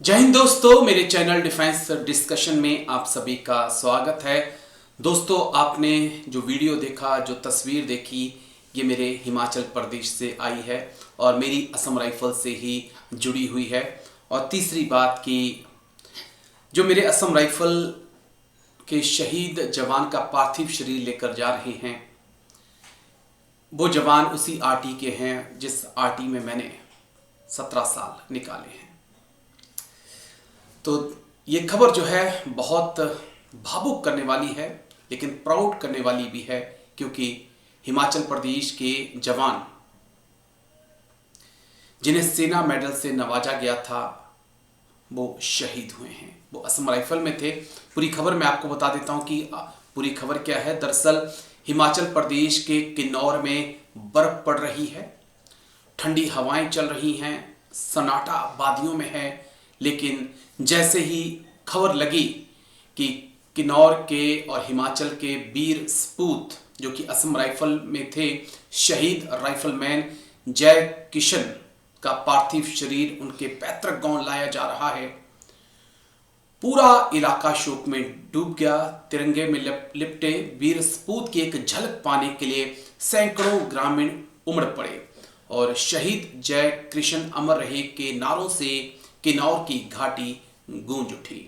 जय हिंद दोस्तों, मेरे चैनल डिफेंस डिस्कशन में आप सभी का स्वागत है। दोस्तों, आपने जो वीडियो देखा, जो तस्वीर देखी, ये मेरे हिमाचल प्रदेश से आई है और मेरी असम राइफल से ही जुड़ी हुई है। और तीसरी बात कि जो मेरे असम राइफल के शहीद जवान का पार्थिव शरीर लेकर जा रहे हैं, वो जवान उसी आरटी के हैं जिस आरटी में मैंने 17 साल निकाले हैं। तो ये खबर जो है बहुत भावुक करने वाली है, लेकिन प्राउड करने वाली भी है, क्योंकि हिमाचल प्रदेश के जवान जिन्हें सेना मेडल से नवाजा गया था, वो शहीद हुए हैं। वो असम राइफल में थे। पूरी खबर मैं आपको बता देता हूं कि पूरी खबर क्या है। दरअसल हिमाचल प्रदेश के किन्नौर में बर्फ पड़ रही है, ठंडी हवाएं चल रही हैं, सन्नाटा वादियों में है। लेकिन जैसे ही खबर लगी कि किन्नौर के और हिमाचल के वीर सपूत जो कि असम राइफल में थे, शहीद राइफलमैन जय किशन का पार्थिव शरीर उनके पैतृक गांव लाया जा रहा है, पूरा इलाका शोक में डूब गया। तिरंगे में लिपटे वीर सपूत की एक झलक पाने के लिए सैकड़ों ग्रामीण उमड़ पड़े और शहीद जय किशन अमर रहे के नारों से किन्नौर की घाटी गूंज उठी।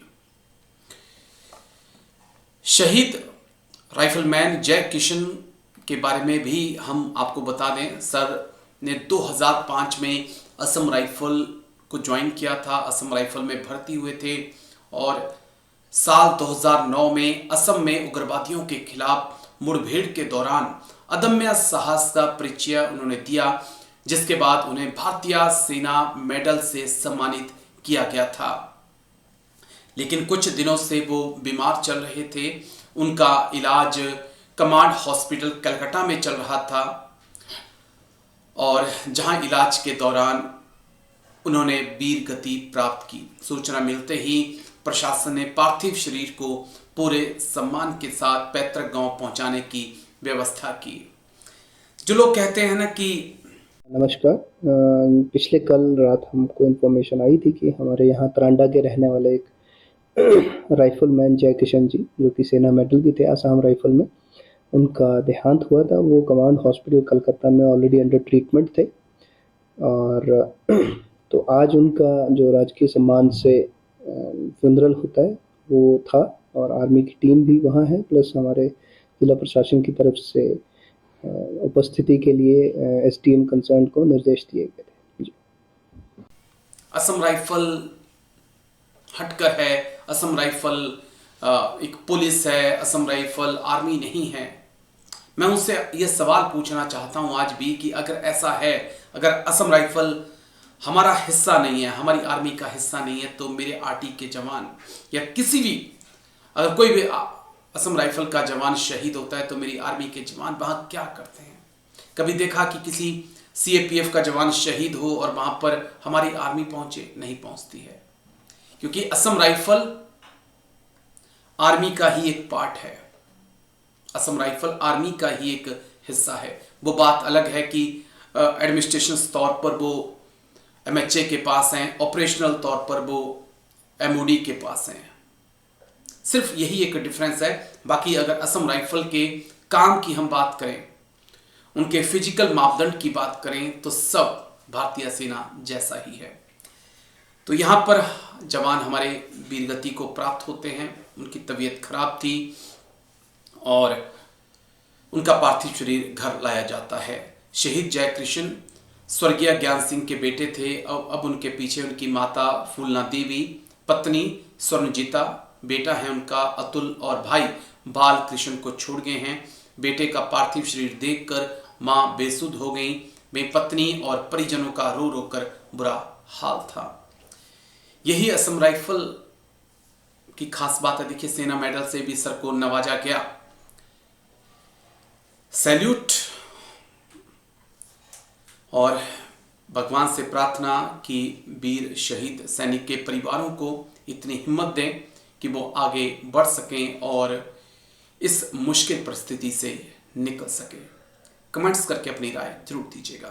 शहीद राइफलमैन जय किशन के बारे में भी हम आपको बता दें। सर ने 2005 में असम राइफल को ज्वाइन किया था, असम राइफल में भर्ती हुए थे और साल 2009 में असम में उग्रवादियों के खिलाफ मुठभेड़ के दौरान अदम्य साहस का परिचय उन्होंने दिया, जिसके बाद उन्हें भारतीय सेना मेडल से सम्मानित किया गया था। लेकिन कुछ दिनों से वो बीमार चल रहे थे। उनका इलाज कमांड हॉस्पिटल कलकत्ता में चल रहा था और जहां इलाज के दौरान उन्होंने वीर गति प्राप्त की। सूचना मिलते ही प्रशासन ने पार्थिव शरीर को पूरे सम्मान के साथ पैतृक गांव पहुंचाने की व्यवस्था की। जो लोग कहते हैं ना कि नमस्कार। पिछले कल रात हमको इन्फॉर्मेशन आई थी कि हमारे यहाँ तरांडा के रहने वाले एक राइफलमैन जय किशन जी, जो कि सेना मेडल भी थे आसाम राइफल में, उनका देहांत हुआ था। वो कमांड हॉस्पिटल कलकत्ता में ऑलरेडी अंडर ट्रीटमेंट थे और तो आज उनका जो राजकीय सम्मान से फ्यूनरल होता है वो था और आर्मी की टीम भी वहाँ है, प्लस हमारे जिला प्रशासन की तरफ से उपस्थिति के लिए एसडीएम कंसर्न को निर्देश दिए गए थे। जी। असम राइफल हटकर है, असम राइफल एक पुलिस है, असम राइफल आर्मी नहीं है। मैं उनसे यह सवाल पूछना चाहता हूं आज भी कि अगर ऐसा है, अगर असम राइफल हमारा हिस्सा नहीं है, हमारी आर्मी का हिस्सा नहीं है, तो मेरे आरटी के जवान या किसी भी, अगर कोई भी असम राइफल का जवान शहीद होता है तो मेरी आर्मी के जवान वहां क्या करते हैं? कभी देखा कि किसी सीएपीएफ का जवान शहीद हो और वहां पर हमारी आर्मी पहुंचे? नहीं पहुंचती है, क्योंकि असम राइफल आर्मी का ही एक पार्ट है, असम राइफल आर्मी का ही एक हिस्सा है। वो बात अलग है कि एडमिनिस्ट्रेशन तौर पर वो एमएचए के पास हैं, ऑपरेशनल तौर पर वो एमओडी के पास हैं। सिर्फ यही एक डिफरेंस है। बाकी अगर असम राइफल के काम की हम बात करें, उनके फिजिकल मापदंड की बात करें, तो सब भारतीय सेना जैसा ही है। तो यहाँ पर जवान हमारे वीरगति को प्राप्त होते हैं। उनकी तबीयत खराब थी और उनका पार्थिव शरीर घर लाया जाता है। शहीद जय किशन स्वर्गीय ज्ञान सिंह के बेटे थे। अब उनके पीछे उनकी माता फूलना देवी, पत्नी स्वर्णजीता, बेटा है उनका अतुल और भाई बाल कृष्ण को छोड़ गए हैं। बेटे का पार्थिव शरीर देखकर मां बेसुध हो गई। वे पत्नी और परिजनों का रो रो कर बुरा हाल था। यही असम राइफल की खास बात है। देखिए, सेना मेडल से भी सर को नवाजा गया। सैल्यूट। और भगवान से प्रार्थना कि वीर शहीद सैनिक के परिवारों को इतनी हिम्मत दें कि वो आगे बढ़ सकें और इस मुश्किल परिस्थिति से निकल सकें। कमेंट्स करके अपनी राय जरूर दीजिएगा।